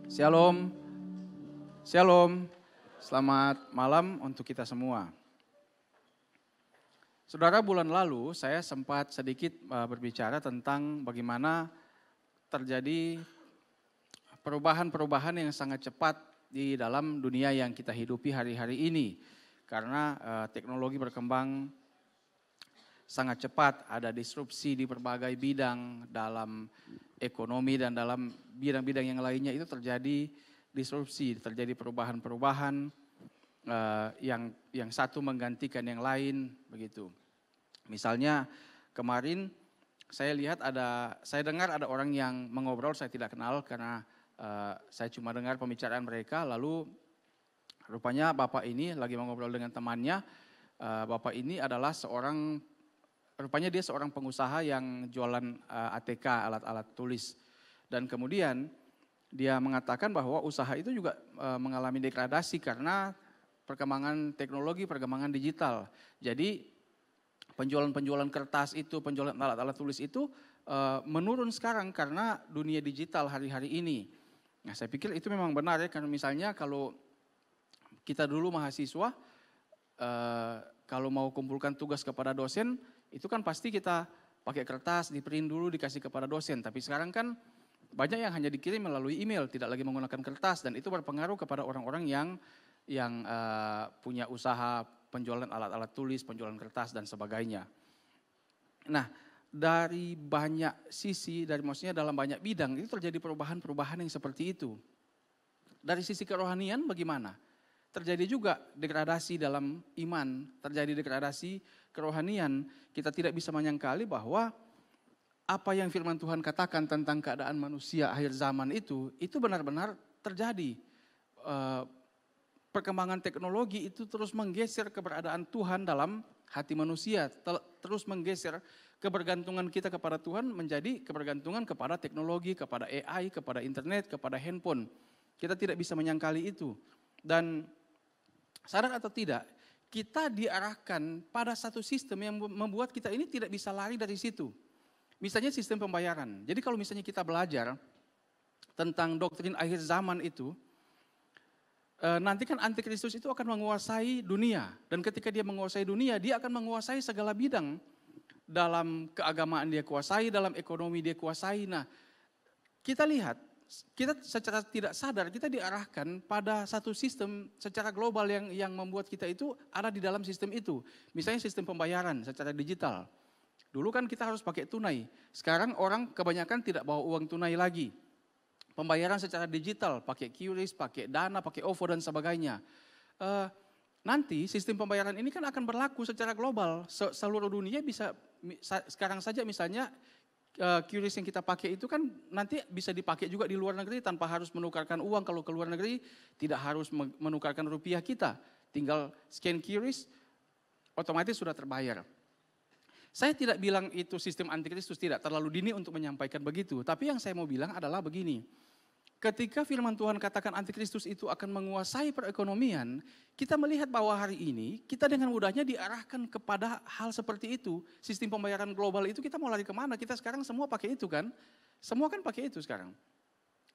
Shalom, shalom, selamat malam untuk kita semua. Saudara, bulan lalu saya sempat sedikit berbicara tentang bagaimana terjadi perubahan-perubahan yang sangat cepat di dalam dunia yang kita hidupi hari-hari ini. Karena teknologi berkembang sangat cepat, ada disrupsi di berbagai bidang dalam ekonomi dan dalam bidang-bidang yang lainnya itu terjadi disrupsi, terjadi perubahan-perubahan yang satu menggantikan yang lain begitu. Misalnya kemarin saya dengar ada orang yang mengobrol, saya tidak kenal karena saya cuma dengar pembicaraan mereka, lalu rupanya bapak ini lagi mengobrol dengan temannya. Bapak ini adalah rupanya dia seorang pengusaha yang jualan ATK, alat-alat tulis. Dan kemudian dia mengatakan bahwa usaha itu juga mengalami degradasi karena perkembangan teknologi, perkembangan digital. Jadi penjualan kertas itu, penjualan alat-alat tulis itu menurun sekarang karena dunia digital hari-hari ini. Nah, saya pikir itu memang benar ya, karena misalnya kalau kita dulu mahasiswa, kalau mau kumpulkan tugas kepada dosen, itu kan pasti kita pakai kertas, di-print dulu, dikasih kepada dosen. Tapi sekarang kan banyak yang hanya dikirim melalui email, tidak lagi menggunakan kertas, dan itu berpengaruh kepada orang-orang yang punya usaha penjualan alat-alat tulis, penjualan kertas dan sebagainya. Nah, dari banyak sisi, maksudnya dalam banyak bidang itu terjadi perubahan-perubahan yang seperti itu. Dari sisi kerohanian bagaimana? Terjadi juga degradasi dalam iman, terjadi degradasi kerohanian. Kita tidak bisa menyangkali bahwa apa yang firman Tuhan katakan tentang keadaan manusia akhir zaman itu benar-benar terjadi. Perkembangan teknologi itu terus menggeser keberadaan Tuhan dalam hati manusia, terus menggeser kebergantungan kita kepada Tuhan menjadi kebergantungan kepada teknologi, kepada AI, kepada internet, kepada handphone. Kita tidak bisa menyangkali itu. Dan sadar atau tidak, kita diarahkan pada satu sistem yang membuat kita ini tidak bisa lari dari situ. Misalnya sistem pembayaran. Jadi kalau misalnya kita belajar tentang doktrin akhir zaman itu, nanti kan antikristus itu akan menguasai dunia. Dan ketika dia menguasai dunia, dia akan menguasai segala bidang. Dalam keagamaan dia kuasai, dalam ekonomi dia kuasai. Nah, kita lihat, kita secara tidak sadar kita diarahkan pada satu sistem secara global yang membuat kita itu ada di dalam sistem itu. Misalnya sistem pembayaran secara digital. Dulu kan kita harus pakai tunai. Sekarang orang kebanyakan tidak bawa uang tunai lagi. Pembayaran secara digital, pakai QRIS, pakai Dana, pakai OVO dan sebagainya. Nanti sistem pembayaran ini kan akan berlaku secara global. Seluruh dunia bisa, sekarang saja misalnya QRIS yang kita pakai itu kan nanti bisa dipakai juga di luar negeri tanpa harus menukarkan uang. Kalau ke luar negeri tidak harus menukarkan rupiah kita. Tinggal scan QRIS, otomatis sudah terbayar. Saya tidak bilang itu sistem antikristus, tidak terlalu dini untuk menyampaikan begitu. Tapi yang saya mau bilang adalah begini. Ketika firman Tuhan katakan antikristus itu akan menguasai perekonomian, kita melihat bahwa hari ini kita dengan mudahnya diarahkan kepada hal seperti itu. Sistem pembayaran global itu kita mau lari kemana? Kita sekarang semua pakai itu kan? Semua kan pakai itu sekarang.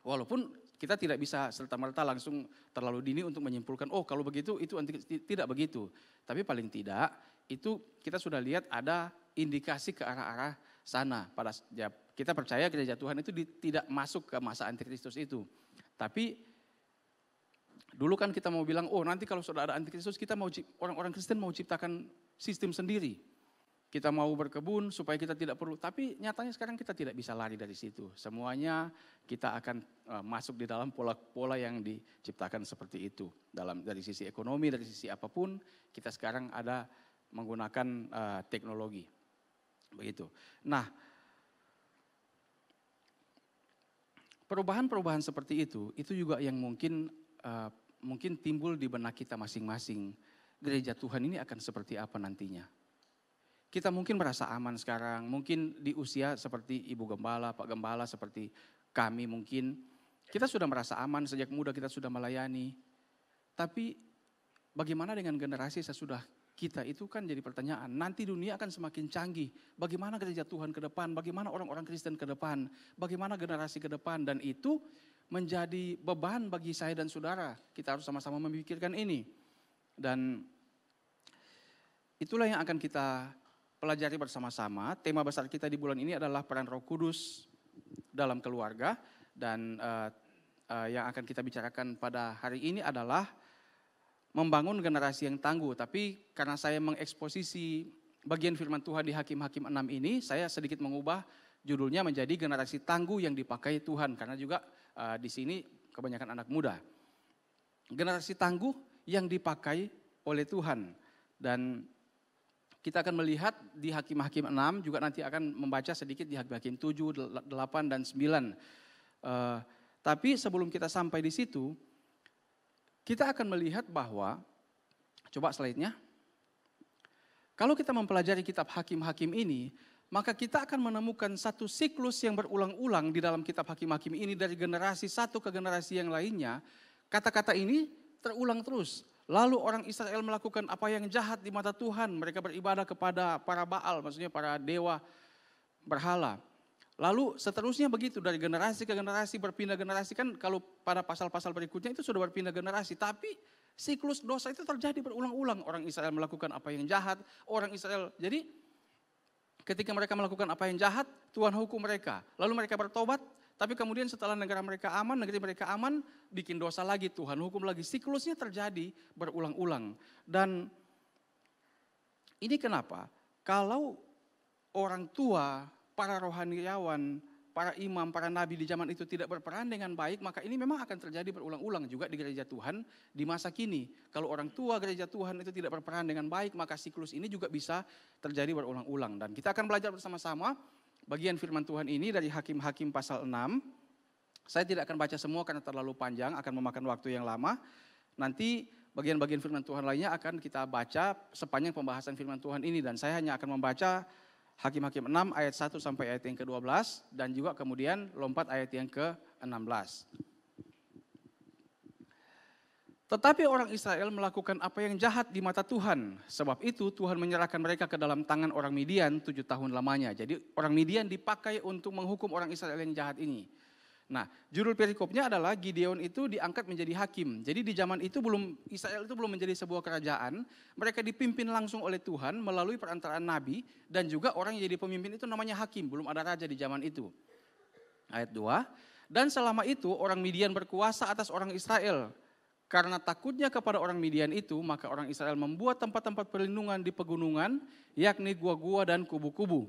Walaupun kita tidak bisa serta-merta langsung terlalu dini untuk menyimpulkan, oh kalau begitu itu tidak begitu. Tapi paling tidak itu kita sudah lihat ada indikasi ke arah-arah sana. Kita percaya gereja Tuhan itu tidak masuk ke masa antikristus itu. Tapi dulu kan kita mau bilang, oh nanti kalau sudah ada antikristus kita orang-orang Kristen mau ciptakan sistem sendiri. Kita mau berkebun supaya kita tidak perlu, tapi nyatanya sekarang kita tidak bisa lari dari situ. Semuanya kita akan masuk di dalam pola-pola yang diciptakan seperti itu. Dari sisi ekonomi, dari sisi apapun, kita sekarang ada menggunakan teknologi. Begitu. Nah, perubahan-perubahan seperti itu juga yang mungkin timbul di benak kita masing-masing. Gereja Tuhan ini akan seperti apa nantinya? Kita mungkin merasa aman sekarang, mungkin di usia seperti Ibu Gembala, Pak Gembala, seperti kami mungkin. Kita sudah merasa aman, sejak muda kita sudah melayani. Tapi bagaimana dengan generasi sesudah kita itu kan jadi pertanyaan, nanti dunia akan semakin canggih. Bagaimana gereja Tuhan ke depan, bagaimana orang-orang Kristen ke depan, bagaimana generasi ke depan. Dan itu menjadi beban bagi saya dan saudara. Kita harus sama-sama memikirkan ini. Dan itulah yang akan kita pelajari bersama-sama. Tema besar kita di bulan ini adalah peran Roh Kudus dalam keluarga. Dan yang akan kita bicarakan pada hari ini adalah membangun generasi yang tangguh. Tapi karena saya mengeksposisi bagian firman Tuhan di Hakim-Hakim 6 ini, saya sedikit mengubah judulnya menjadi generasi tangguh yang dipakai Tuhan. Karena juga di sini kebanyakan anak muda. Generasi tangguh yang dipakai oleh Tuhan. Dan kita akan melihat di Hakim-Hakim 6, juga nanti akan membaca sedikit di Hakim-Hakim 7, 8, dan 9. Tapi sebelum kita sampai di situ, kita akan melihat bahwa, coba slide-nya. Kalau kita mempelajari kitab Hakim-Hakim ini, maka kita akan menemukan satu siklus yang berulang-ulang di dalam kitab Hakim-Hakim ini dari generasi satu ke generasi yang lainnya. Kata-kata ini terulang terus. Lalu orang Israel melakukan apa yang jahat di mata Tuhan. Mereka beribadah kepada para Baal, maksudnya para dewa berhala. Lalu seterusnya begitu dari generasi ke generasi, berpindah generasi. Kan kalau pada pasal-pasal berikutnya itu sudah berpindah generasi. Tapi siklus dosa itu terjadi berulang-ulang. Orang Israel melakukan apa yang jahat. Orang Israel, jadi ketika mereka melakukan apa yang jahat, Tuhan hukum mereka. Lalu mereka bertobat, tapi kemudian setelah negeri mereka aman, bikin dosa lagi, Tuhan hukum lagi. Siklusnya terjadi berulang-ulang. Dan ini kenapa? Kalau orang tua, para rohaniawan, para imam, para nabi di zaman itu tidak berperan dengan baik, maka ini memang akan terjadi berulang-ulang juga di gereja Tuhan di masa kini. Kalau orang tua gereja Tuhan itu tidak berperan dengan baik, maka siklus ini juga bisa terjadi berulang-ulang. Dan kita akan belajar bersama-sama bagian firman Tuhan ini dari Hakim-Hakim pasal 6. Saya tidak akan baca semua karena terlalu panjang, akan memakan waktu yang lama. Nanti bagian-bagian firman Tuhan lainnya akan kita baca sepanjang pembahasan firman Tuhan ini. Dan saya hanya akan membaca Hakim-Hakim 6 ayat 1 sampai ayat yang ke-12 dan juga kemudian lompat ayat yang ke-16. Tetapi orang Israel melakukan apa yang jahat di mata Tuhan. Sebab itu Tuhan menyerahkan mereka ke dalam tangan orang Midian 7 tahun lamanya. Jadi orang Midian dipakai untuk menghukum orang Israel yang jahat ini. Nah, judul perikopnya adalah Gideon itu diangkat menjadi hakim. Jadi di zaman itu Israel itu belum menjadi sebuah kerajaan. Mereka dipimpin langsung oleh Tuhan melalui perantaraan nabi dan juga orang yang jadi pemimpin itu namanya hakim. Belum ada raja di zaman itu. Ayat 2. Dan selama itu orang Midian berkuasa atas orang Israel. Karena takutnya kepada orang Midian itu, maka orang Israel membuat tempat-tempat perlindungan di pegunungan, yakni gua-gua dan kubu-kubu.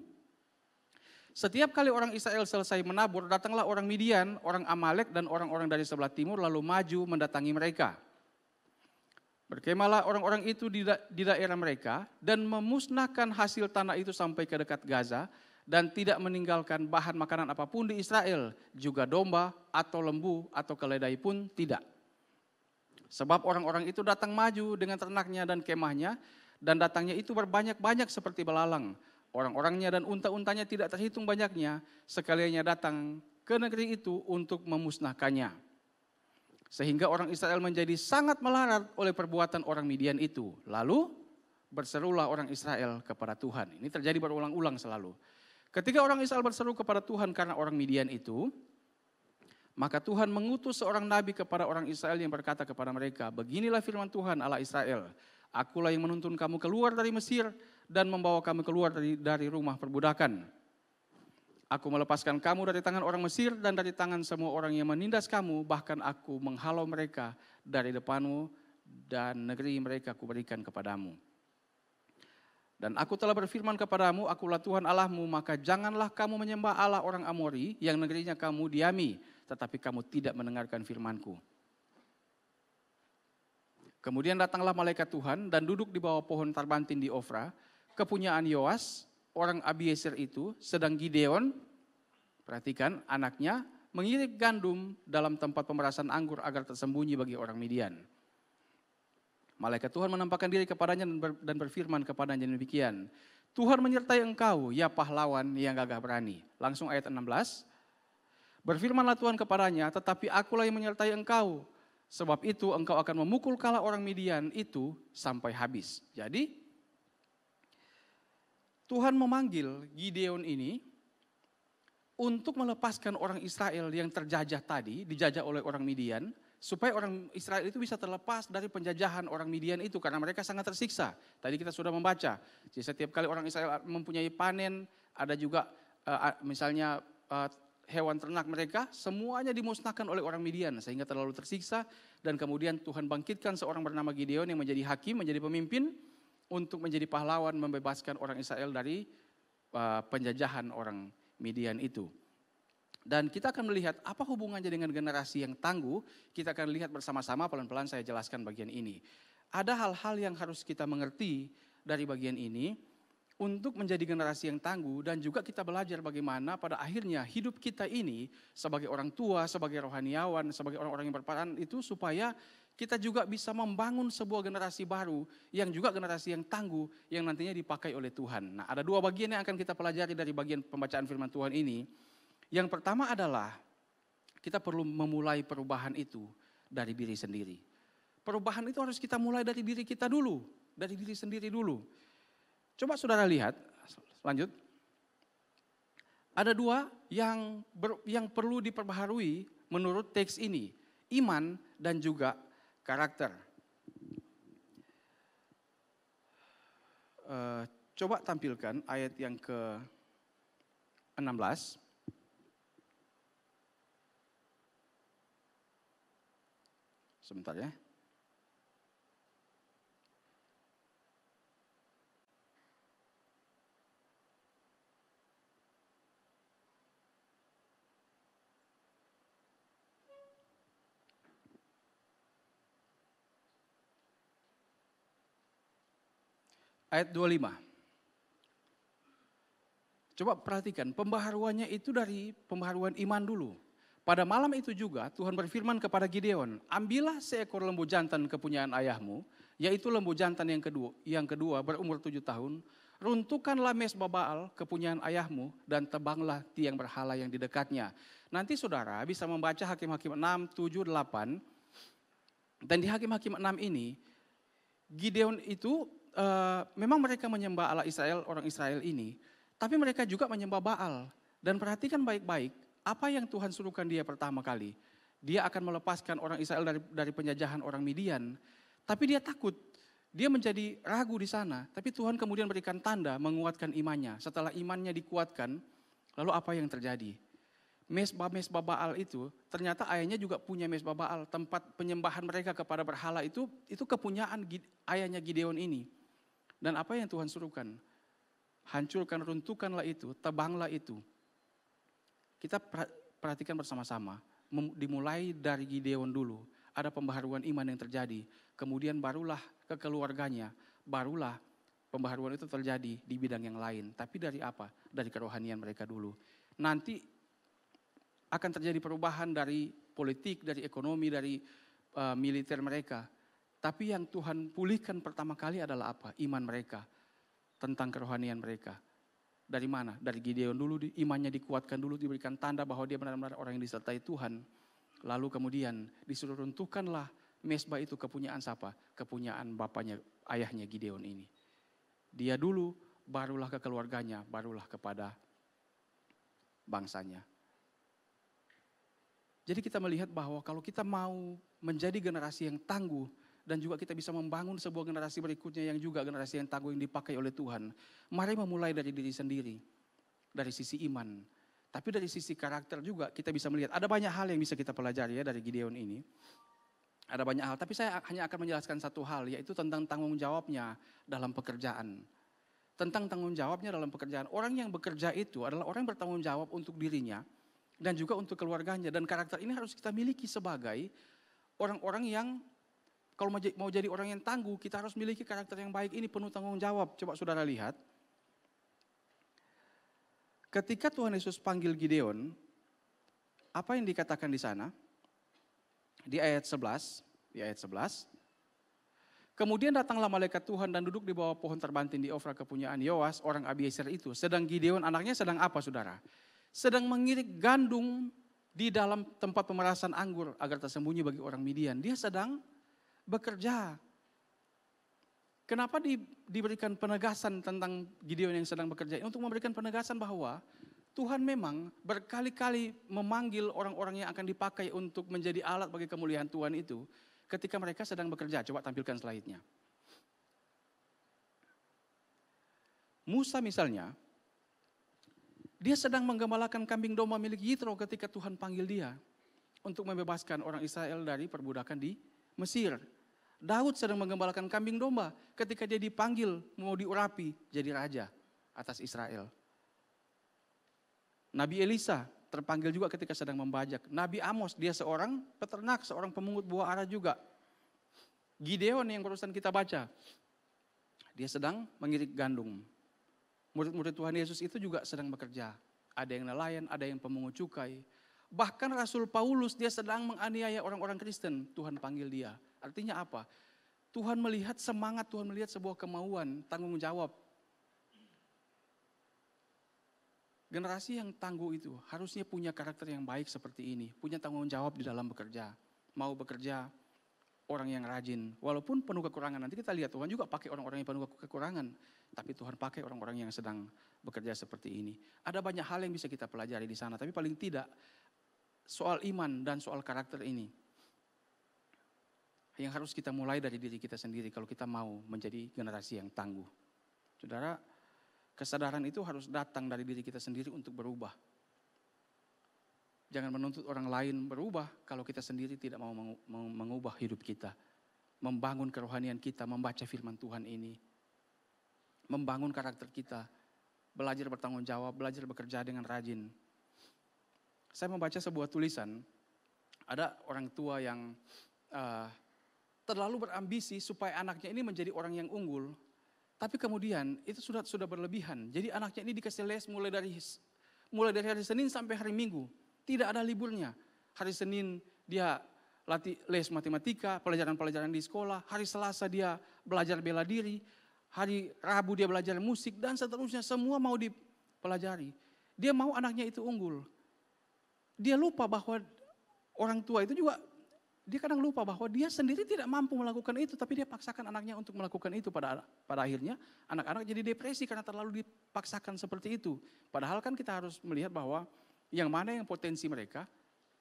Setiap kali orang Israel selesai menabur, datanglah orang Midian, orang Amalek dan orang-orang dari sebelah timur lalu maju mendatangi mereka. Berkemahlah orang-orang itu di daerah mereka dan memusnahkan hasil tanah itu sampai ke dekat Gaza dan tidak meninggalkan bahan makanan apapun di Israel, juga domba atau lembu atau keledai pun tidak. Sebab orang-orang itu datang maju dengan ternaknya dan kemahnya dan datangnya itu berbanyak-banyak seperti belalang. Orang-orangnya dan unta-untanya tidak terhitung banyaknya, sekaliannya datang ke negeri itu untuk memusnahkannya. Sehingga orang Israel menjadi sangat melarat oleh perbuatan orang Midian itu. Lalu berserulah orang Israel kepada Tuhan. Ini terjadi berulang-ulang selalu. Ketika orang Israel berseru kepada Tuhan karena orang Midian itu, maka Tuhan mengutus seorang nabi kepada orang Israel yang berkata kepada mereka, beginilah firman Tuhan Allah Israel, akulah yang menuntun kamu keluar dari Mesir dan membawa kamu keluar dari rumah perbudakan. Aku melepaskan kamu dari tangan orang Mesir dan dari tangan semua orang yang menindas kamu, bahkan aku menghalau mereka dari depanmu dan negeri mereka kuberikan kepadamu. Dan aku telah berfirman kepadamu, akulah Tuhan Allahmu, maka janganlah kamu menyembah Allah orang Amori yang negerinya kamu diami, tetapi kamu tidak mendengarkan firmanku. Kemudian datanglah malaikat Tuhan dan duduk di bawah pohon tarbantin di Ofra, kepunyaan Yoas, orang Abiezer itu, sedang Gideon, perhatikan, anaknya, mengirik gandum dalam tempat pemerasan anggur agar tersembunyi bagi orang Midian. Malaikat Tuhan menampakkan diri kepadanya dan berfirman kepadanya demikian, Tuhan menyertai engkau, ya pahlawan yang gagah berani. Langsung ayat 16, berfirmanlah Tuhan kepadanya, tetapi akulah yang menyertai engkau, sebab itu engkau akan memukul kala orang Midian itu sampai habis. Jadi Tuhan memanggil Gideon ini untuk melepaskan orang Israel yang terjajah tadi, dijajah oleh orang Midian, supaya orang Israel itu bisa terlepas dari penjajahan orang Midian itu karena mereka sangat tersiksa. Tadi kita sudah membaca, jadi setiap kali orang Israel mempunyai panen, ada juga misalnya hewan ternak mereka, semuanya dimusnahkan oleh orang Midian sehingga terlalu tersiksa, dan kemudian Tuhan bangkitkan seorang bernama Gideon yang menjadi hakim, menjadi pemimpin untuk menjadi pahlawan membebaskan orang Israel dari penjajahan orang Midian itu. Dan kita akan melihat apa hubungannya dengan generasi yang tangguh. Kita akan lihat bersama-sama, pelan-pelan saya jelaskan bagian ini. Ada hal-hal yang harus kita mengerti dari bagian ini untuk menjadi generasi yang tangguh, dan juga kita belajar bagaimana pada akhirnya hidup kita ini sebagai orang tua, sebagai rohaniawan, sebagai orang-orang yang berperan itu, supaya kita juga bisa membangun sebuah generasi baru yang juga generasi yang tangguh yang nantinya dipakai oleh Tuhan. Nah, ada dua bagian yang akan kita pelajari dari bagian pembacaan firman Tuhan ini. Yang pertama adalah kita perlu memulai perubahan itu dari diri sendiri. Perubahan itu harus kita mulai dari diri kita dulu, dari diri sendiri dulu. Coba saudara lihat, lanjut. Ada dua yang perlu diperbaharui menurut teks ini, iman dan juga karakter. Coba tampilkan ayat yang ke-16. Sebentar ya. Ayat 25. Coba perhatikan, pembaharuannya itu dari pembaharuan iman dulu. Pada malam itu juga Tuhan berfirman kepada Gideon, ambillah seekor lembu jantan kepunyaan ayahmu, yaitu lembu jantan yang kedua berumur 7 tahun, runtuhkanlah mesbah Baal kepunyaan ayahmu dan tebanglah tiang berhala yang di dekatnya. Nanti saudara bisa membaca Hakim-Hakim 6, 7, 8, dan di Hakim-Hakim 6 ini, Gideon itu memang mereka menyembah Allah Israel, orang Israel ini, tapi mereka juga menyembah Baal. Dan perhatikan baik-baik, apa yang Tuhan suruhkan dia pertama kali. Dia akan melepaskan orang Israel dari penjajahan orang Midian, tapi dia takut. Dia menjadi ragu di sana, tapi Tuhan kemudian berikan tanda menguatkan imannya. Setelah imannya dikuatkan, lalu apa yang terjadi? Mesbah Baal itu, ternyata ayahnya juga punya mesbah Baal. Tempat penyembahan mereka kepada berhala itu kepunyaan ayahnya Gideon ini. Dan apa yang Tuhan suruhkan? Hancurkan, runtuhkanlah itu, tebanglah itu. Kita perhatikan bersama-sama, dimulai dari Gideon dulu. Ada pembaharuan iman yang terjadi, kemudian barulah ke keluarganya, barulah pembaharuan itu terjadi di bidang yang lain. Tapi dari apa? Dari kerohanian mereka dulu. Nanti akan terjadi perubahan dari politik, dari ekonomi, dari militer mereka. Tapi yang Tuhan pulihkan pertama kali adalah apa? Iman mereka tentang kerohanian mereka. Dari mana? Dari Gideon dulu, imannya dikuatkan dulu, diberikan tanda bahwa dia benar-benar orang yang disertai Tuhan. Lalu kemudian disuruh runtuhkanlah mesbah itu, kepunyaan siapa? Kepunyaan bapaknya, ayahnya Gideon ini. Dia dulu, barulah ke keluarganya, barulah kepada bangsanya. Jadi kita melihat bahwa kalau kita mau menjadi generasi yang tangguh, dan juga kita bisa membangun sebuah generasi berikutnya yang juga generasi yang tangguh yang dipakai oleh Tuhan, mari memulai dari diri sendiri, dari sisi iman. Tapi dari sisi karakter juga kita bisa melihat, ada banyak hal yang bisa kita pelajari ya dari Gideon ini. Ada banyak hal, tapi saya hanya akan menjelaskan satu hal, yaitu tentang tanggung jawabnya dalam pekerjaan. Tentang tanggung jawabnya dalam pekerjaan. Orang yang bekerja itu adalah orang yang bertanggung jawab untuk dirinya, dan juga untuk keluarganya. Dan karakter ini harus kita miliki sebagai orang-orang yang, kalau mau jadi orang yang tangguh, kita harus miliki karakter yang baik ini, penuh tanggung jawab. Coba saudara lihat. Ketika Tuhan Yesus panggil Gideon, apa yang dikatakan di sana? Di ayat 11. Kemudian datanglah malaikat Tuhan dan duduk di bawah pohon terbantin di Ofra kepunyaan Yoas, orang Abiezer itu. Sedang Gideon anaknya sedang apa saudara? Sedang mengirik gandum di dalam tempat pemerasan anggur agar tersembunyi bagi orang Midian. Dia sedang bekerja. Kenapa diberikan penegasan tentang Gideon yang sedang bekerja? Untuk memberikan penegasan bahwa Tuhan memang berkali-kali memanggil orang-orang yang akan dipakai untuk menjadi alat bagi kemuliaan Tuhan itu ketika mereka sedang bekerja. Coba tampilkan slide-nya. Musa misalnya, dia sedang menggembalakan kambing domba milik Yitro ketika Tuhan panggil dia untuk membebaskan orang Israel dari perbudakan di Mesir. Daud sedang menggembalakan kambing domba ketika dia dipanggil mau diurapi jadi raja atas Israel. Nabi Elisa terpanggil juga ketika sedang membajak. Nabi Amos, dia seorang peternak, seorang pemungut buah ara juga. Gideon yang barusan kita baca, dia sedang mengirik gandum. Murid-murid Tuhan Yesus itu juga sedang bekerja. Ada yang nelayan, ada yang pemungut cukai. Bahkan Rasul Paulus dia sedang menganiaya orang-orang Kristen, Tuhan panggil dia. Artinya apa? Tuhan melihat semangat, Tuhan melihat sebuah kemauan, tanggung jawab. Generasi yang tangguh itu harusnya punya karakter yang baik seperti ini. Punya tanggung jawab di dalam bekerja. Mau bekerja, orang yang rajin. Walaupun penuh kekurangan, nanti kita lihat Tuhan juga pakai orang-orang yang penuh kekurangan. Tapi Tuhan pakai orang-orang yang sedang bekerja seperti ini. Ada banyak hal yang bisa kita pelajari di sana. Tapi paling tidak soal iman dan soal karakter ini yang harus kita mulai dari diri kita sendiri kalau kita mau menjadi generasi yang tangguh. Saudara, kesadaran itu harus datang dari diri kita sendiri untuk berubah. Jangan menuntut orang lain berubah kalau kita sendiri tidak mau mengubah hidup kita. Membangun kerohanian kita, membaca firman Tuhan ini. Membangun karakter kita. Belajar bertanggung jawab, belajar bekerja dengan rajin. Saya membaca sebuah tulisan, ada orang tua yang terlalu berambisi supaya anaknya ini menjadi orang yang unggul, tapi kemudian itu sudah berlebihan. Jadi anaknya ini dikasih les mulai dari hari Senin sampai hari Minggu, tidak ada liburnya. Hari Senin dia latih les matematika, pelajaran-pelajaran di sekolah. Hari Selasa dia belajar bela diri, hari Rabu dia belajar musik dan seterusnya. Semua mau dipelajari. Dia mau anaknya itu unggul. Dia lupa bahwa orang tua itu juga, dia kadang lupa bahwa dia sendiri tidak mampu melakukan itu, tapi dia paksakan anaknya untuk melakukan itu. Pada akhirnya anak-anak jadi depresi karena terlalu dipaksakan seperti itu. Padahal kan kita harus melihat bahwa yang mana yang potensi mereka,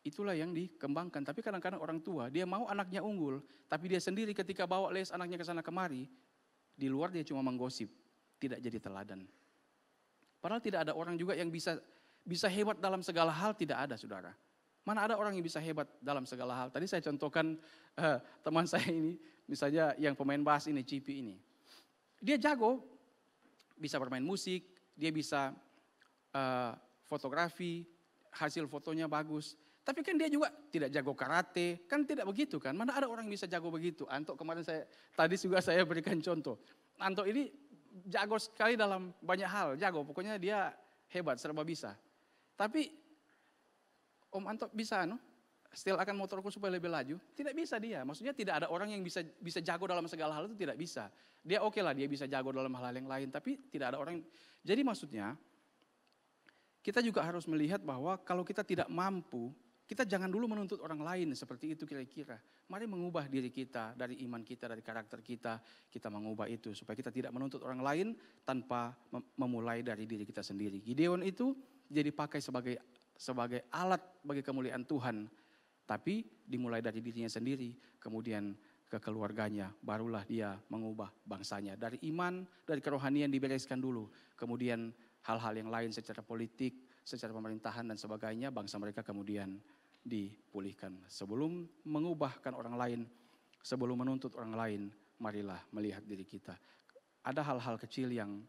itulah yang dikembangkan. Tapi kadang-kadang orang tua, dia mau anaknya unggul, tapi dia sendiri ketika bawa les anaknya ke sana kemari, di luar dia cuma menggosip, tidak jadi teladan. Padahal tidak ada orang juga yang bisa hebat dalam segala hal, tidak ada saudara. Mana ada orang yang bisa hebat dalam segala hal. Tadi saya contohkan teman saya ini, misalnya yang pemain bass ini, Cipi ini. Dia jago, bisa bermain musik, dia bisa fotografi, hasil fotonya bagus. Tapi kan dia juga tidak jago karate, kan tidak begitu kan. Mana ada orang yang bisa jago begitu. Anto kemarin tadi juga saya berikan contoh. Anto ini jago sekali dalam banyak hal, jago. Pokoknya dia hebat, serba bisa. Tapi Om Anto bisa setel akan motorku supaya lebih laju? Tidak bisa dia. Maksudnya tidak ada orang yang bisa jago dalam segala hal, itu tidak bisa. Dia oke lah, dia bisa jago dalam hal-hal yang lain, tapi tidak ada orang. Jadi maksudnya kita juga harus melihat bahwa kalau kita tidak mampu, kita jangan dulu menuntut orang lain seperti itu kira-kira. Mari mengubah diri kita, dari iman kita, dari karakter kita mengubah itu. Supaya kita tidak menuntut orang lain tanpa memulai dari diri kita sendiri. Gideon itu jadi pakai sebagai alat bagi kemuliaan Tuhan. Tapi dimulai dari dirinya sendiri, kemudian ke keluarganya, barulah dia mengubah bangsanya. Dari iman, dari kerohanian dibereskan dulu. Kemudian hal-hal yang lain secara politik, secara pemerintahan dan sebagainya, bangsa mereka kemudian dipulihkan. Sebelum mengubahkan orang lain, sebelum menuntut orang lain, marilah melihat diri kita. Ada hal-hal kecil yang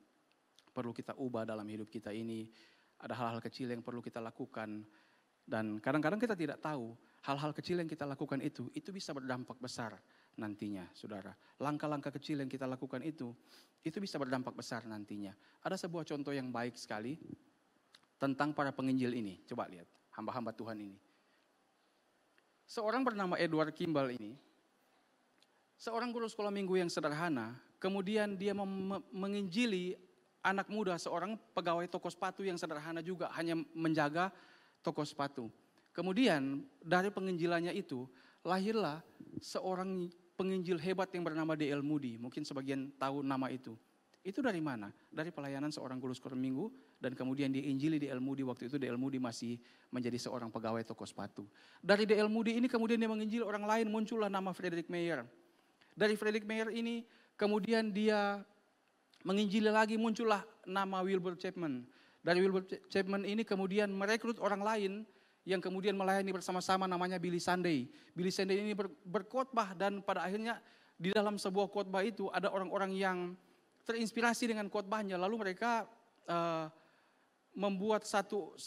perlu kita ubah dalam hidup kita ini. Ada hal-hal kecil yang perlu kita lakukan. Dan kadang-kadang kita tidak tahu hal-hal kecil yang kita lakukan itu bisa berdampak besar nantinya, saudara. Langkah-langkah kecil yang kita lakukan itu bisa berdampak besar nantinya. Ada sebuah contoh yang baik sekali tentang para penginjil ini. Coba lihat, hamba-hamba Tuhan ini. Seorang bernama Edward Kimball ini, seorang guru sekolah minggu yang sederhana, kemudian dia menginjili anak muda, seorang pegawai toko sepatu yang sederhana juga, hanya menjaga toko sepatu. Kemudian dari penginjilannya itu lahirlah seorang penginjil hebat yang bernama D.L. Moody, mungkin sebagian tahu nama itu. Itu dari mana? Dari pelayanan seorang guru sekolah minggu, dan kemudian diinjili D.L. Moody. Waktu itu D.L. Moody masih menjadi seorang pegawai toko sepatu. Dari D.L. Moody ini kemudian dia menginjili orang lain, muncullah nama Frederick Meyer. Dari Frederick Meyer ini kemudian dia menginjili lagi, muncullah nama Wilbur Chapman. Dari Wilbur Chapman ini kemudian merekrut orang lain yang kemudian melayani bersama-sama, namanya Billy Sunday. Billy Sunday ini berkhotbah, dan pada akhirnya di dalam sebuah khotbah itu ada orang-orang yang terinspirasi dengan khotbahnya. Lalu mereka membuat satu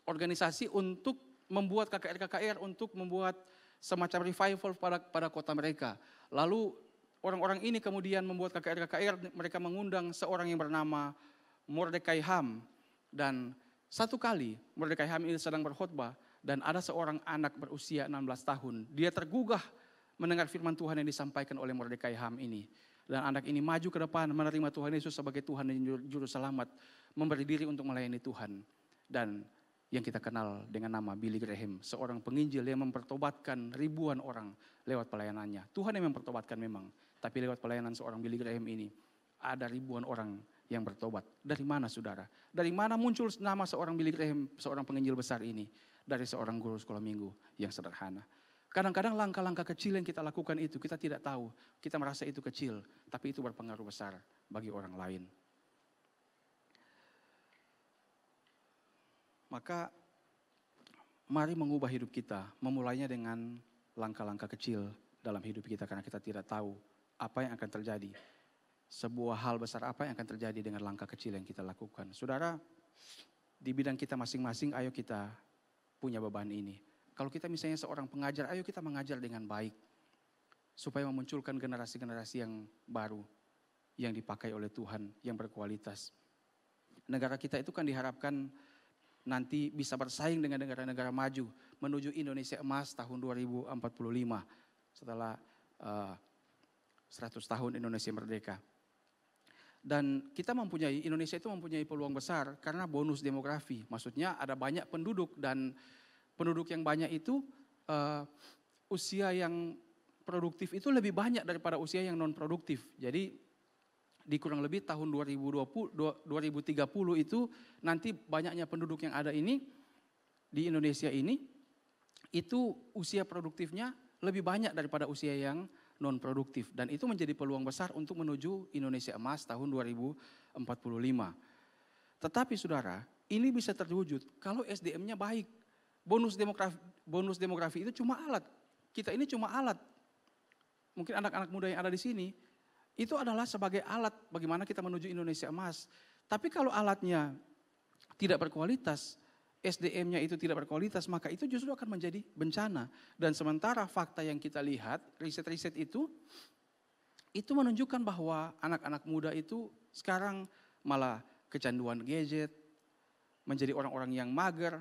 organisasi untuk membuat KKR untuk membuat semacam revival pada kota mereka. Lalu orang-orang ini kemudian membuat KKR, mereka mengundang seorang yang bernama Mordecai Ham. Dan satu kali Mordecai Ham ini sedang berkhotbah, dan ada seorang anak berusia 16 tahun. Dia tergugah mendengar firman Tuhan yang disampaikan oleh Mordecai Ham ini. Dan anak ini maju ke depan, menerima Tuhan Yesus sebagai Tuhan dan Juru Selamat, memberi diri untuk melayani Tuhan. Dan yang kita kenal dengan nama Billy Graham, seorang penginjil yang mempertobatkan ribuan orang lewat pelayanannya. Tuhan yang mempertobatkan memang, tapi lewat pelayanan seorang Billy Graham ini, ada ribuan orang yang bertobat. Dari mana saudara? Dari mana muncul nama seorang Billy Graham, seorang penginjil besar ini? Dari seorang guru sekolah minggu yang sederhana. Kadang-kadang langkah-langkah kecil yang kita lakukan itu, kita tidak tahu. Kita merasa itu kecil, tapi itu berpengaruh besar bagi orang lain. Maka mari mengubah hidup kita, memulainya dengan langkah-langkah kecil dalam hidup kita, karena kita tidak tahu apa yang akan terjadi. Sebuah hal besar apa yang akan terjadi dengan langkah kecil yang kita lakukan. Saudara, di bidang kita masing-masing, ayo kita punya beban ini. Kalau kita misalnya seorang pengajar, ayo kita mengajar dengan baik. Supaya memunculkan generasi-generasi yang baru, yang dipakai oleh Tuhan, yang berkualitas. Negara kita itu kan diharapkan nanti bisa bersaing dengan negara-negara maju menuju Indonesia emas tahun 2045 setelah 100 tahun Indonesia merdeka. Dan Indonesia itu mempunyai peluang besar karena bonus demografi. Maksudnya ada banyak penduduk, dan penduduk yang banyak itu usia yang produktif itu lebih banyak daripada usia yang non produktif. Jadi di kurang lebih tahun 2030 itu nanti banyaknya penduduk yang ada ini di Indonesia ini itu usia produktifnya lebih banyak daripada usia yang non produktif, dan itu menjadi peluang besar untuk menuju Indonesia emas tahun 2045. Tetapi saudara, ini bisa terwujud kalau SDM-nya baik. Bonus demografi itu cuma alat. Kita ini cuma alat. Mungkin anak-anak muda yang ada di sini itu adalah sebagai alat bagaimana kita menuju Indonesia emas. Tapi kalau alatnya tidak berkualitas, SDM-nya itu tidak berkualitas, maka itu justru akan menjadi bencana. Dan sementara fakta yang kita lihat, riset-riset itu menunjukkan bahwa anak-anak muda itu sekarang malah kecanduan gadget, menjadi orang-orang yang mager,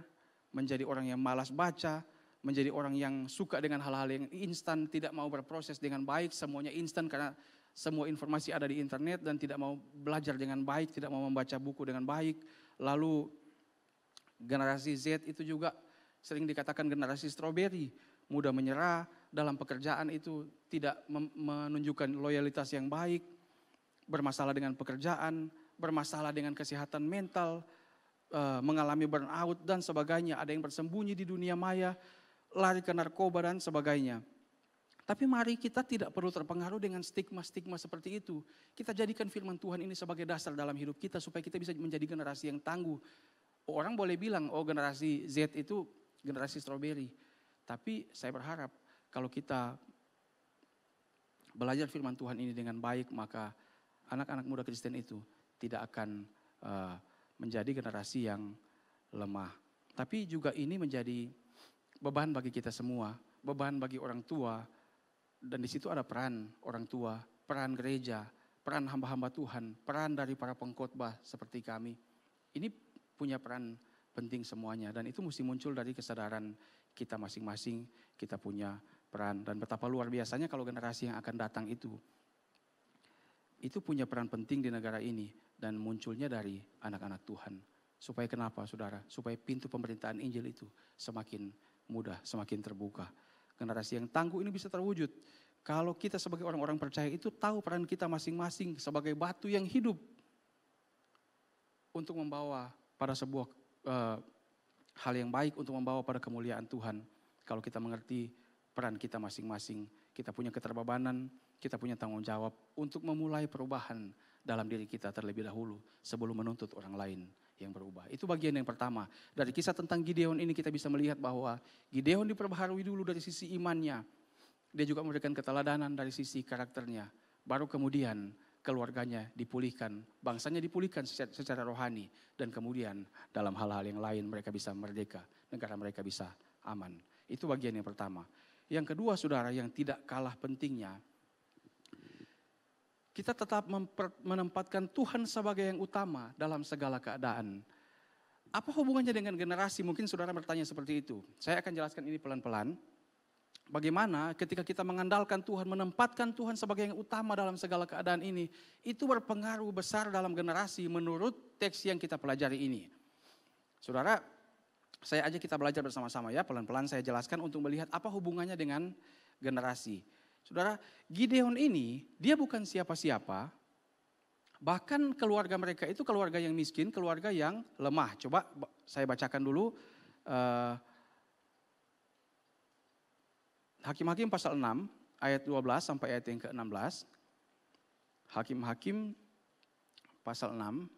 menjadi orang yang malas baca, menjadi orang yang suka dengan hal-hal yang instan, tidak mau berproses dengan baik, semuanya instan karena semua informasi ada di internet, dan tidak mau belajar dengan baik, tidak mau membaca buku dengan baik. Lalu generasi Z itu juga sering dikatakan generasi stroberi, mudah menyerah dalam pekerjaan, itu tidak menunjukkan loyalitas yang baik, bermasalah dengan pekerjaan, bermasalah dengan kesehatan mental, mengalami burnout dan sebagainya. Ada yang bersembunyi di dunia maya, lari ke narkoba dan sebagainya. Tapi mari kita tidak perlu terpengaruh dengan stigma-stigma seperti itu. Kita jadikan firman Tuhan ini sebagai dasar dalam hidup kita supaya kita bisa menjadi generasi yang tangguh. Orang boleh bilang, oh generasi Z itu generasi stroberi. Tapi saya berharap kalau kita belajar firman Tuhan ini dengan baik, maka anak-anak muda Kristen itu tidak akan menjadi generasi yang lemah. Tapi juga ini menjadi beban bagi kita semua, beban bagi orang tua. Dan di situ ada peran orang tua, peran gereja, peran hamba-hamba Tuhan, peran dari para pengkhotbah seperti kami. Ini punya peran penting semuanya, dan itu mesti muncul dari kesadaran kita masing-masing. Kita punya peran, dan betapa luar biasanya kalau generasi yang akan datang itu punya peran penting di negara ini, dan munculnya dari anak-anak Tuhan. Supaya kenapa saudara? Supaya pintu pemberitaan Injil itu semakin mudah, semakin terbuka. Generasi yang tangguh ini bisa terwujud kalau kita sebagai orang-orang percaya itu tahu peran kita masing-masing sebagai batu yang hidup untuk membawa pada sebuah hal yang baik, untuk membawa pada kemuliaan Tuhan. Kalau kita mengerti peran kita masing-masing, kita punya keterbebanan, kita punya tanggung jawab untuk memulai perubahan dalam diri kita terlebih dahulu sebelum menuntut orang lain yang berubah. Itu bagian yang pertama. Dari kisah tentang Gideon ini kita bisa melihat bahwa Gideon diperbaharui dulu dari sisi imannya. Dia juga memberikan keteladanan dari sisi karakternya. Baru kemudian keluarganya dipulihkan, bangsanya dipulihkan secara rohani. Dan kemudian dalam hal-hal yang lain mereka bisa merdeka, negara mereka bisa aman. Itu bagian yang pertama. Yang kedua saudara yang tidak kalah pentingnya, kita tetap menempatkan Tuhan sebagai yang utama dalam segala keadaan. Apa hubungannya dengan generasi? Mungkin saudara bertanya seperti itu. Saya akan jelaskan ini pelan-pelan. Bagaimana ketika kita mengandalkan Tuhan, menempatkan Tuhan sebagai yang utama dalam segala keadaan ini, itu berpengaruh besar dalam generasi menurut teks yang kita pelajari ini. Saudara, saya ajak kita belajar bersama-sama ya, pelan-pelan saya jelaskan untuk melihat apa hubungannya dengan generasi. Saudara, Gideon ini dia bukan siapa-siapa, bahkan keluarga mereka itu keluarga yang miskin, keluarga yang lemah. Coba saya bacakan dulu Hakim-Hakim pasal 6 ayat 12 sampai ayat yang ke-16. Hakim-Hakim pasal 6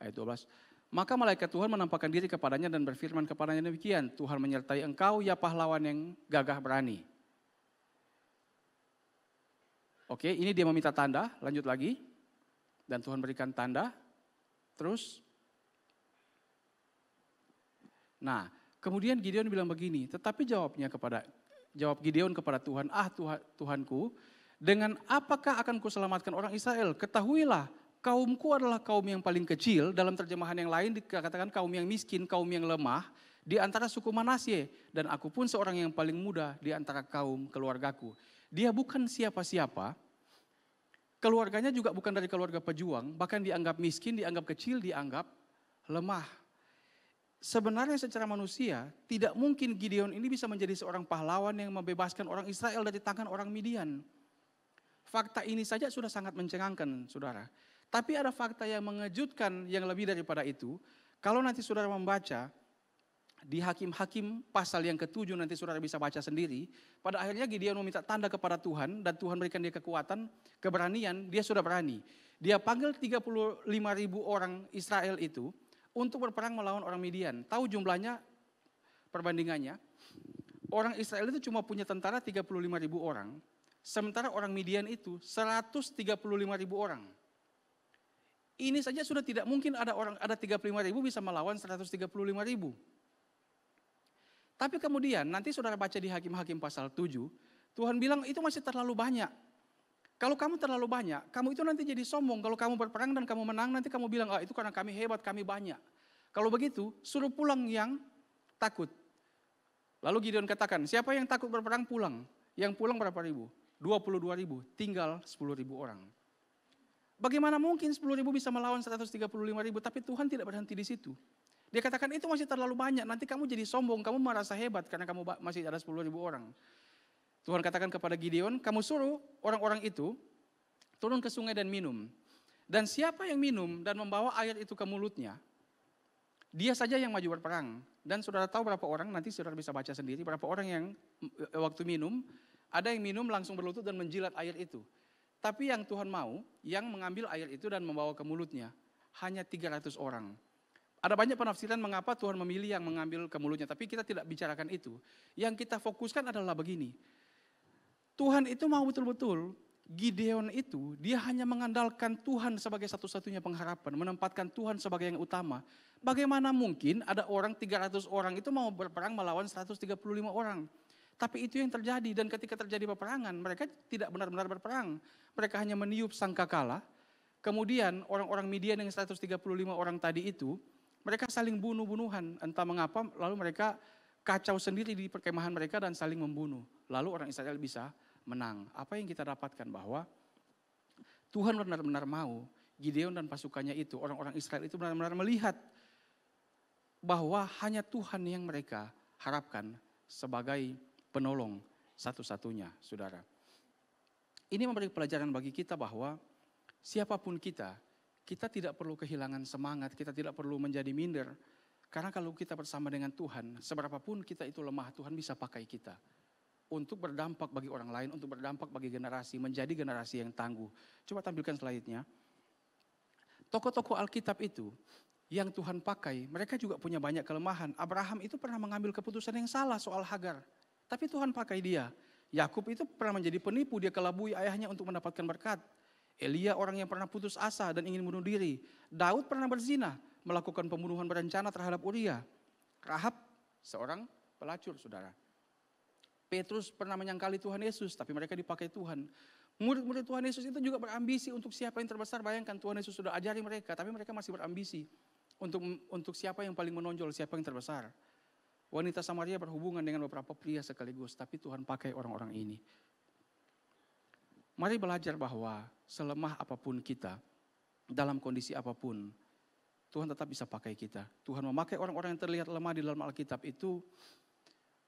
ayat 12. Maka malaikat Tuhan menampakkan diri kepadanya dan berfirman kepadanya demikian, Tuhan menyertai engkau ya pahlawan yang gagah berani. Oke, ini dia meminta tanda, lanjut lagi. Dan Tuhan berikan tanda, terus. Nah, kemudian Gideon bilang begini, tetapi jawab Gideon kepada Tuhan, Tuhanku, dengan apakah akan kuselamatkan orang Israel? Ketahuilah, kaumku adalah kaum yang paling kecil, dalam terjemahan yang lain dikatakan kaum yang miskin, kaum yang lemah, di antara suku Manasye, dan aku pun seorang yang paling muda di antara kaum keluargaku. Dia bukan siapa-siapa, keluarganya juga bukan dari keluarga pejuang, bahkan dianggap miskin, dianggap kecil, dianggap lemah. Sebenarnya secara manusia, tidak mungkin Gideon ini bisa menjadi seorang pahlawan yang membebaskan orang Israel dari tangan orang Midian. Fakta ini saja sudah sangat mencengangkan, saudara. Tapi ada fakta yang mengejutkan yang lebih daripada itu. Kalau nanti saudara membaca, di Hakim-Hakim pasal yang ke-7 nanti saudara bisa baca sendiri. Pada akhirnya Gideon meminta tanda kepada Tuhan dan Tuhan berikan dia kekuatan, keberanian, dia sudah berani. Dia panggil 35.000 orang Israel itu untuk berperang melawan orang Midian. Tahu jumlahnya perbandingannya? Orang Israel itu cuma punya tentara 35.000 orang. Sementara orang Midian itu 135.000 orang. Ini saja sudah tidak mungkin ada 35.000 bisa melawan 135.000. Tapi kemudian nanti saudara baca di Hakim-Hakim pasal 7, Tuhan bilang itu masih terlalu banyak. Kalau kamu terlalu banyak, kamu itu nanti jadi sombong. Kalau kamu berperang dan kamu menang, nanti kamu bilang, itu karena kami hebat, kami banyak. Kalau begitu, suruh pulang yang takut. Lalu Gideon katakan, siapa yang takut berperang pulang? Yang pulang berapa ribu? 22.000, tinggal 10.000 orang. Bagaimana mungkin 10.000 bisa melawan 135.000, tapi Tuhan tidak berhenti di situ. Dia katakan itu masih terlalu banyak, nanti kamu jadi sombong, kamu merasa hebat karena kamu masih ada 10.000 orang. Tuhan katakan kepada Gideon, kamu suruh orang-orang itu turun ke sungai dan minum. Dan siapa yang minum dan membawa air itu ke mulutnya, dia saja yang maju berperang. Dan saudara tahu berapa orang, nanti saudara bisa baca sendiri, berapa orang yang waktu minum, ada yang minum langsung berlutut dan menjilat air itu. Tapi yang Tuhan mau, yang mengambil air itu dan membawa ke mulutnya, hanya 300 orang. Ada banyak penafsiran mengapa Tuhan memilih yang mengambil ke mulutnya, tapi kita tidak bicarakan itu. Yang kita fokuskan adalah begini. Tuhan itu mau betul-betul, Gideon itu dia hanya mengandalkan Tuhan sebagai satu-satunya pengharapan, menempatkan Tuhan sebagai yang utama. Bagaimana mungkin ada orang 300 orang itu mau berperang melawan 135 orang. Tapi itu yang terjadi, dan ketika terjadi peperangan, mereka tidak benar-benar berperang. Mereka hanya meniup sangkakala. Kemudian orang-orang Midian yang 135 orang tadi itu, mereka saling bunuh-bunuhan, entah mengapa, lalu mereka kacau sendiri di perkemahan mereka dan saling membunuh. Lalu orang Israel bisa menang. Apa yang kita dapatkan bahwa Tuhan benar-benar mau Gideon dan pasukannya itu, orang-orang Israel itu benar-benar melihat bahwa hanya Tuhan yang mereka harapkan sebagai penolong satu-satunya, saudara. Ini memberi pelajaran bagi kita bahwa siapapun kita tidak perlu kehilangan semangat, kita tidak perlu menjadi minder. Karena kalau kita bersama dengan Tuhan, seberapapun kita itu lemah, Tuhan bisa pakai kita. Untuk berdampak bagi orang lain, untuk berdampak bagi generasi, menjadi generasi yang tangguh. Coba tampilkan slide-nya. Tokoh-tokoh Alkitab itu, yang Tuhan pakai, mereka juga punya banyak kelemahan. Abraham itu pernah mengambil keputusan yang salah soal Hagar. Tapi Tuhan pakai dia. Yakub itu pernah menjadi penipu, dia kelabui ayahnya untuk mendapatkan berkat. Elia orang yang pernah putus asa dan ingin bunuh diri. Daud pernah berzina, melakukan pembunuhan berencana terhadap Uria. Rahab seorang pelacur, saudara. Petrus pernah menyangkali Tuhan Yesus, tapi mereka dipakai Tuhan. Murid-murid Tuhan Yesus itu juga berambisi untuk siapa yang terbesar. Bayangkan Tuhan Yesus sudah ajari mereka, tapi mereka masih berambisi untuk siapa yang paling menonjol, siapa yang terbesar. Wanita Samaria berhubungan dengan beberapa pria sekaligus, tapi Tuhan pakai orang-orang ini. Mari belajar bahwa selemah apapun kita, dalam kondisi apapun, Tuhan tetap bisa pakai kita. Tuhan memakai orang-orang yang terlihat lemah di dalam Alkitab itu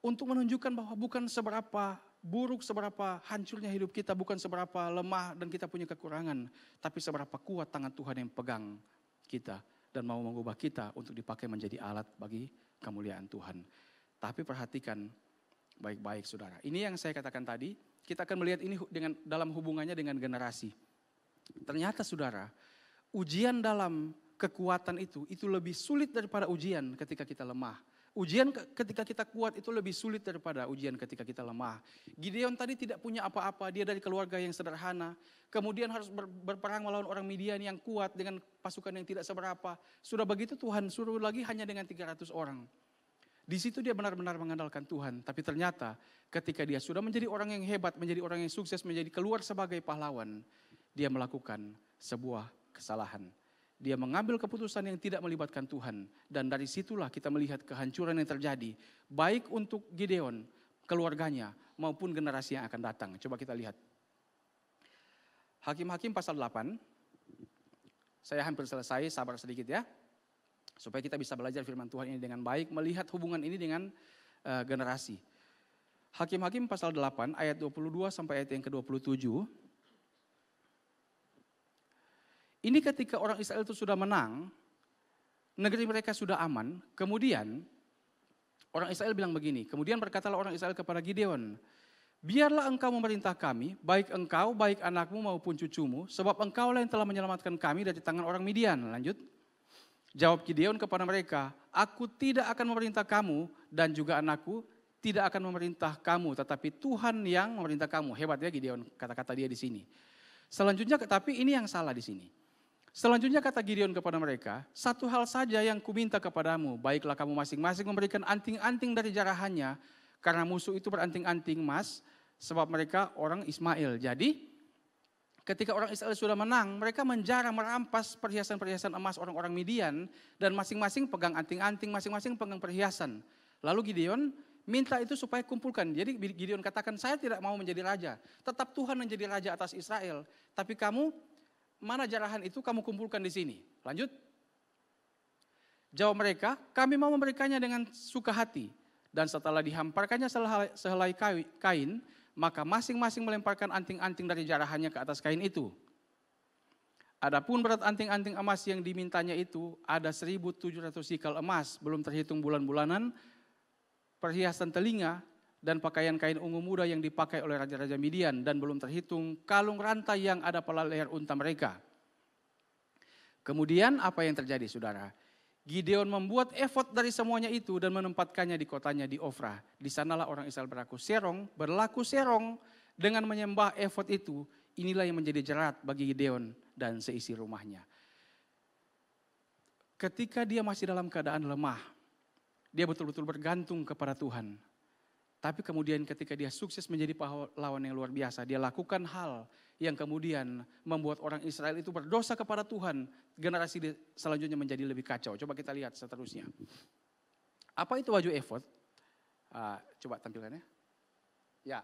untuk menunjukkan bahwa bukan seberapa buruk, seberapa hancurnya hidup kita, bukan seberapa lemah dan kita punya kekurangan, tapi seberapa kuat tangan Tuhan yang pegang kita dan mau mengubah kita untuk dipakai menjadi alat bagi kemuliaan Tuhan. Tapi perhatikan baik-baik, saudara. Ini yang saya katakan tadi, kita akan melihat ini dalam hubungannya dengan generasi. Ternyata, saudara, ujian dalam kekuatan itu lebih sulit daripada ujian ketika kita lemah. Ujian ketika kita kuat itu lebih sulit daripada ujian ketika kita lemah. Gideon tadi tidak punya apa-apa, dia dari keluarga yang sederhana. Kemudian harus berperang melawan orang Midian yang kuat dengan pasukan yang tidak seberapa. Sudah begitu Tuhan suruh lagi hanya dengan 300 orang. Di situ dia benar-benar mengandalkan Tuhan. Tapi ternyata ketika dia sudah menjadi orang yang hebat, menjadi orang yang sukses, menjadi keluar sebagai pahlawan, dia melakukan sebuah kesalahan. Dia mengambil keputusan yang tidak melibatkan Tuhan. Dan dari situlah kita melihat kehancuran yang terjadi. Baik untuk Gideon, keluarganya, maupun generasi yang akan datang. Coba kita lihat. Hakim-Hakim pasal 8. Saya hampir selesai, sabar sedikit ya. Supaya kita bisa belajar firman Tuhan ini dengan baik. Melihat hubungan ini dengan generasi. Hakim-Hakim pasal 8 ayat 22 sampai ayat yang ke-27. Ini ketika orang Israel itu sudah menang, negeri mereka sudah aman, kemudian orang Israel bilang begini, kemudian berkatalah orang Israel kepada Gideon, biarlah engkau memerintah kami, baik engkau, baik anakmu maupun cucumu, sebab engkaulah yang telah menyelamatkan kami dari tangan orang Midian. Lanjut, jawab Gideon kepada mereka, aku tidak akan memerintah kamu dan juga anakku tidak akan memerintah kamu, tetapi Tuhan yang memerintah kamu. Hebat ya Gideon, kata-kata dia di sini. Selanjutnya, tapi ini yang salah di sini. Selanjutnya kata Gideon kepada mereka, satu hal saja yang kuminta kepadamu, baiklah kamu masing-masing memberikan anting-anting dari jarahannya, karena musuh itu beranting-anting emas, sebab mereka orang Ismail. Jadi ketika orang Israel sudah menang, mereka menjarah, merampas perhiasan-perhiasan emas orang-orang Midian, dan masing-masing pegang anting-anting, masing-masing pegang perhiasan. Lalu Gideon minta itu supaya kumpulkan. Jadi Gideon katakan, saya tidak mau menjadi raja, tetap Tuhan menjadi raja atas Israel, tapi kamu, mana jarahan itu kamu kumpulkan di sini. Lanjut. Jawab mereka, kami mau memberikannya dengan suka hati. Dan setelah dihamparkannya sehelai kain, maka masing-masing melemparkan anting-anting dari jarahannya ke atas kain itu. Adapun berat anting-anting emas yang dimintanya itu ada 1.700 sikal emas, belum terhitung bulan-bulanan, perhiasan telinga, dan pakaian kain ungu muda yang dipakai oleh raja-raja Midian, dan belum terhitung kalung rantai yang ada pada leher unta mereka. Kemudian apa yang terjadi, saudara? Gideon membuat efod dari semuanya itu dan menempatkannya di kotanya di Ofra. Di sanalah orang Israel berlaku serong dengan menyembah efod itu. Inilah yang menjadi jerat bagi Gideon dan seisi rumahnya. Ketika dia masih dalam keadaan lemah, dia betul-betul bergantung kepada Tuhan. Tapi kemudian ketika dia sukses menjadi pahlawan yang luar biasa, dia lakukan hal yang kemudian membuat orang Israel itu berdosa kepada Tuhan. Generasi selanjutnya menjadi lebih kacau. Coba kita lihat seterusnya. Apa itu baju efod? Coba tampilkan ya. Ya,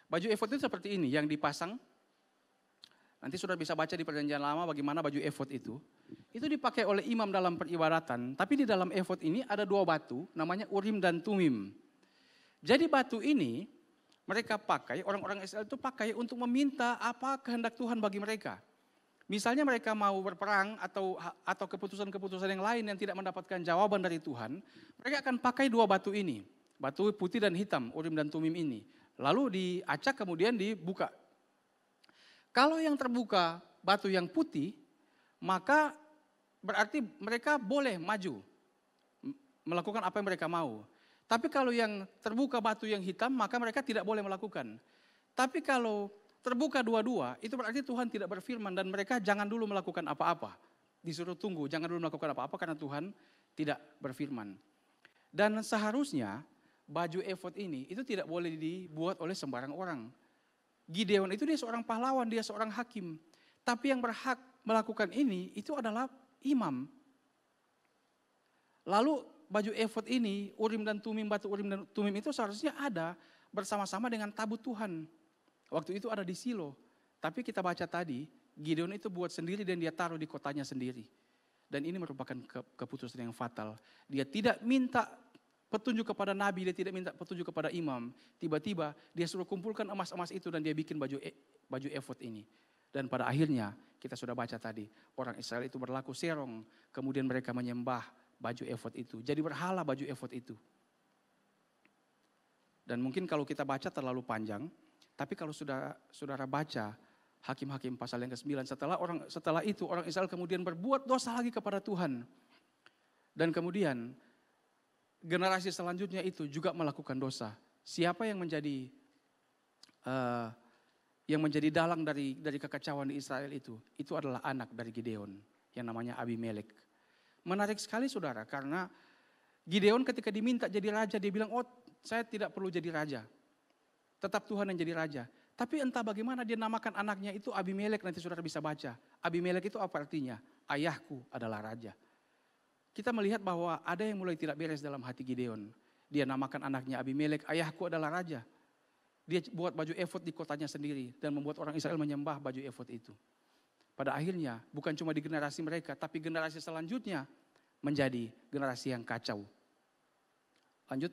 baju efod itu seperti ini yang dipasang. Nanti sudah bisa baca di Perjanjian Lama bagaimana baju efod itu. Itu dipakai oleh imam dalam peribadatan. Tapi di dalam efod ini ada 2 batu, namanya Urim dan Tumim. Jadi batu ini mereka pakai, orang-orang Israel itu pakai untuk meminta apa kehendak Tuhan bagi mereka. Misalnya mereka mau berperang atau keputusan-keputusan yang lain yang tidak mendapatkan jawaban dari Tuhan, mereka akan pakai dua batu ini, batu putih dan hitam, Urim dan Tumim ini. Lalu diacak kemudian dibuka. Kalau yang terbuka batu yang putih, maka berarti mereka boleh maju, melakukan apa yang mereka mau. Tapi kalau yang terbuka batu yang hitam, maka mereka tidak boleh melakukan. Tapi kalau terbuka dua-dua, itu berarti Tuhan tidak berfirman dan mereka jangan dulu melakukan apa-apa. Disuruh tunggu, jangan dulu melakukan apa-apa karena Tuhan tidak berfirman. Dan seharusnya baju efod ini itu tidak boleh dibuat oleh sembarang orang. Gideon itu dia seorang pahlawan, dia seorang hakim. Tapi yang berhak melakukan ini itu adalah imam. Lalu baju efod ini, Urim dan Tumim, batu Urim dan Tumim itu seharusnya ada bersama-sama dengan tabut Tuhan. Waktu itu ada di Silo. Tapi kita baca tadi, Gideon itu buat sendiri dan dia taruh di kotanya sendiri. Dan ini merupakan keputusan yang fatal. Dia tidak minta petunjuk kepada nabi, dia tidak minta petunjuk kepada imam. Tiba-tiba dia suruh kumpulkan emas-emas itu dan dia bikin baju efod ini. Dan pada akhirnya kita sudah baca tadi, orang Israel itu berlaku serong. Kemudian mereka menyembah baju efod itu. Jadi berhala baju efod itu. Dan mungkin kalau kita baca terlalu panjang, tapi kalau saudara baca Hakim-Hakim pasal yang ke-9, setelah itu orang Israel kemudian berbuat dosa lagi kepada Tuhan. Dan kemudian generasi selanjutnya itu juga melakukan dosa. Siapa yang menjadi dalang dari kekacauan di Israel itu? Itu adalah anak dari Gideon yang namanya Abimelek. Menarik sekali saudara, karena Gideon ketika diminta jadi raja, dia bilang, oh saya tidak perlu jadi raja. Tetap Tuhan yang jadi raja. Tapi entah bagaimana dia namakan anaknya itu Abimelek, nanti saudara bisa baca. Abimelek itu apa artinya? Ayahku adalah raja. Kita melihat bahwa ada yang mulai tidak beres dalam hati Gideon. Dia namakan anaknya Abimelek, ayahku adalah raja. Dia buat baju efod di kotanya sendiri dan membuat orang Israel menyembah baju efod itu. Pada akhirnya bukan cuma di generasi mereka, tapi generasi selanjutnya menjadi generasi yang kacau. Lanjut.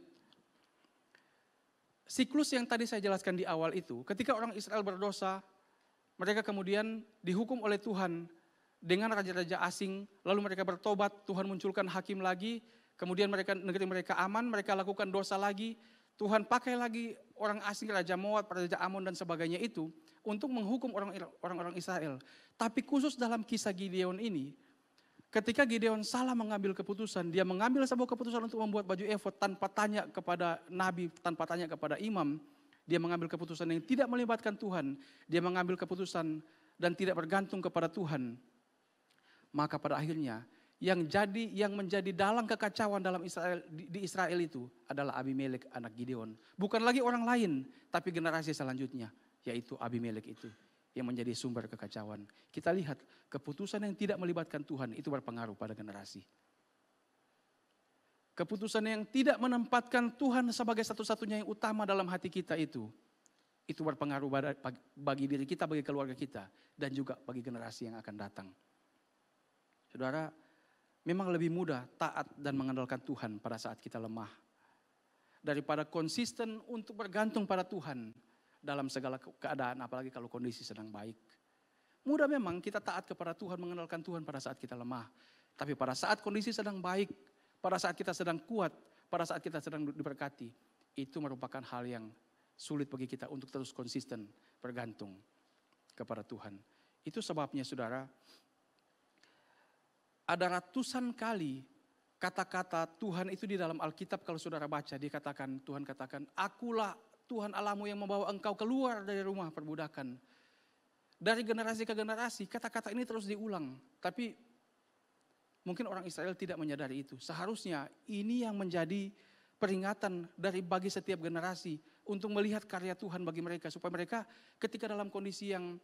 Siklus yang tadi saya jelaskan di awal itu, ketika orang Israel berdosa, mereka kemudian dihukum oleh Tuhan dengan raja-raja asing, lalu mereka bertobat, Tuhan munculkan hakim lagi, kemudian negeri mereka aman, mereka lakukan dosa lagi, Tuhan pakai lagi orang asing, Raja Moab, Raja Amon dan sebagainya itu untuk menghukum orang-orang Israel. Tapi khusus dalam kisah Gideon ini, ketika Gideon salah mengambil keputusan, dia mengambil sebuah keputusan untuk membuat baju efod tanpa tanya kepada nabi, tanpa tanya kepada imam. Dia mengambil keputusan yang tidak melibatkan Tuhan. Dia mengambil keputusan dan tidak bergantung kepada Tuhan. Maka pada akhirnya yang menjadi dalang kekacauan dalam di Israel itu adalah Abimelek anak Gideon. Bukan lagi orang lain, tapi generasi selanjutnya, yaitu Abimelek itu yang menjadi sumber kekacauan. Kita lihat keputusan yang tidak melibatkan Tuhan itu berpengaruh pada generasi. Keputusan yang tidak menempatkan Tuhan sebagai satu-satunya yang utama dalam hati kita itu berpengaruh bagi diri kita, bagi keluarga kita, dan juga bagi generasi yang akan datang. Saudara, memang lebih mudah taat dan mengandalkan Tuhan pada saat kita lemah, daripada konsisten untuk bergantung pada Tuhan dalam segala keadaan, apalagi kalau kondisi sedang baik. Mudah memang kita taat kepada Tuhan, mengandalkan Tuhan pada saat kita lemah. Tapi pada saat kondisi sedang baik, pada saat kita sedang kuat, pada saat kita sedang diberkati, itu merupakan hal yang sulit bagi kita untuk terus konsisten bergantung kepada Tuhan. Itu sebabnya saudara, ada ratusan kali kata-kata Tuhan itu di dalam Alkitab kalau saudara baca, Tuhan katakan, akulah Tuhan Allahmu yang membawa engkau keluar dari rumah perbudakan. Dari generasi ke generasi kata-kata ini terus diulang. Tapi mungkin orang Israel tidak menyadari itu. Seharusnya ini yang menjadi peringatan bagi setiap generasi untuk melihat karya Tuhan bagi mereka. Supaya mereka ketika dalam kondisi yang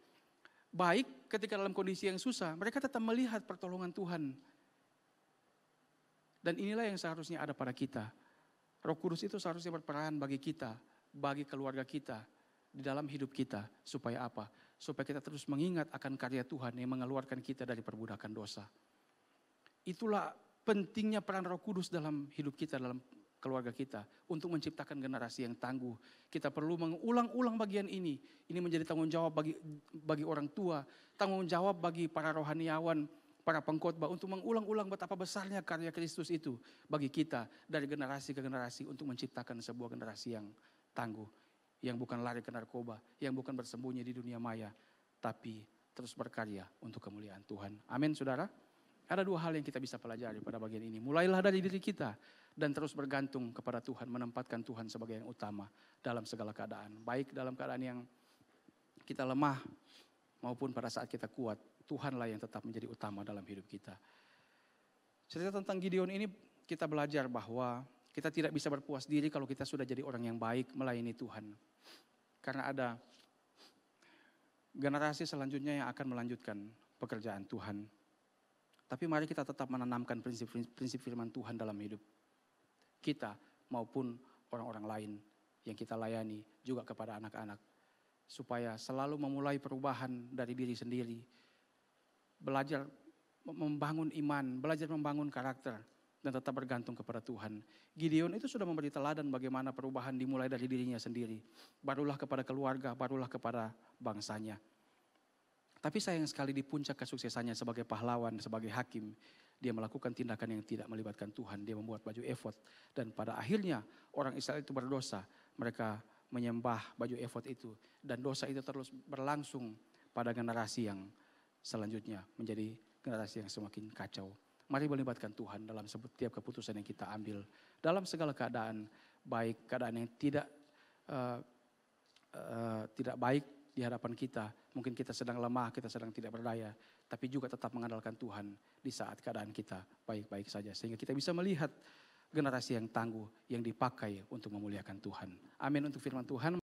baik, ketika dalam kondisi yang susah, mereka tetap melihat pertolongan Tuhan. Dan inilah yang seharusnya ada pada kita. Roh Kudus itu seharusnya berperan bagi kita, bagi keluarga kita, di dalam hidup kita. Supaya apa? Supaya kita terus mengingat akan karya Tuhan yang mengeluarkan kita dari perbudakan dosa. Itulah pentingnya peran Roh Kudus dalam hidup kita, dalam keluarga kita untuk menciptakan generasi yang tangguh. Kita perlu mengulang-ulang bagian ini. Ini menjadi tanggung jawab bagi orang tua, tanggung jawab bagi para rohaniawan, para pengkhotbah untuk mengulang-ulang betapa besarnya karya Kristus itu bagi kita dari generasi ke generasi untuk menciptakan sebuah generasi yang tangguh, yang bukan lari ke narkoba, yang bukan bersembunyi di dunia maya, tapi terus berkarya untuk kemuliaan Tuhan. Amin, saudara. Ada dua hal yang kita bisa pelajari pada bagian ini. Mulailah dari diri kita dan terus bergantung kepada Tuhan, menempatkan Tuhan sebagai yang utama dalam segala keadaan. Baik dalam keadaan yang kita lemah maupun pada saat kita kuat, Tuhanlah yang tetap menjadi utama dalam hidup kita. Cerita tentang Gideon ini kita belajar bahwa kita tidak bisa berpuas diri kalau kita sudah jadi orang yang baik melayani Tuhan. Karena ada generasi selanjutnya yang akan melanjutkan pekerjaan Tuhan. Tapi mari kita tetap menanamkan prinsip firman Tuhan dalam hidup kita maupun orang-orang lain yang kita layani juga kepada anak-anak. Supaya selalu memulai perubahan dari diri sendiri. Belajar membangun iman, belajar membangun karakter dan tetap bergantung kepada Tuhan. Gideon itu sudah memberi teladan bagaimana perubahan dimulai dari dirinya sendiri. Barulah kepada keluarga, barulah kepada bangsanya. Tapi sayang sekali di puncak kesuksesannya sebagai pahlawan, sebagai hakim, dia melakukan tindakan yang tidak melibatkan Tuhan. Dia membuat baju efod dan pada akhirnya orang Israel itu berdosa. Mereka menyembah baju efod itu dan dosa itu terus berlangsung pada generasi yang selanjutnya menjadi generasi yang semakin kacau. Mari melibatkan Tuhan dalam setiap keputusan yang kita ambil. Dalam segala keadaan, baik keadaan yang tidak baik di hadapan kita. Mungkin kita sedang lemah, kita sedang tidak berdaya. Tapi juga tetap mengandalkan Tuhan di saat keadaan kita baik-baik saja. Sehingga kita bisa melihat generasi yang tangguh yang dipakai untuk memuliakan Tuhan. Amin untuk firman Tuhan.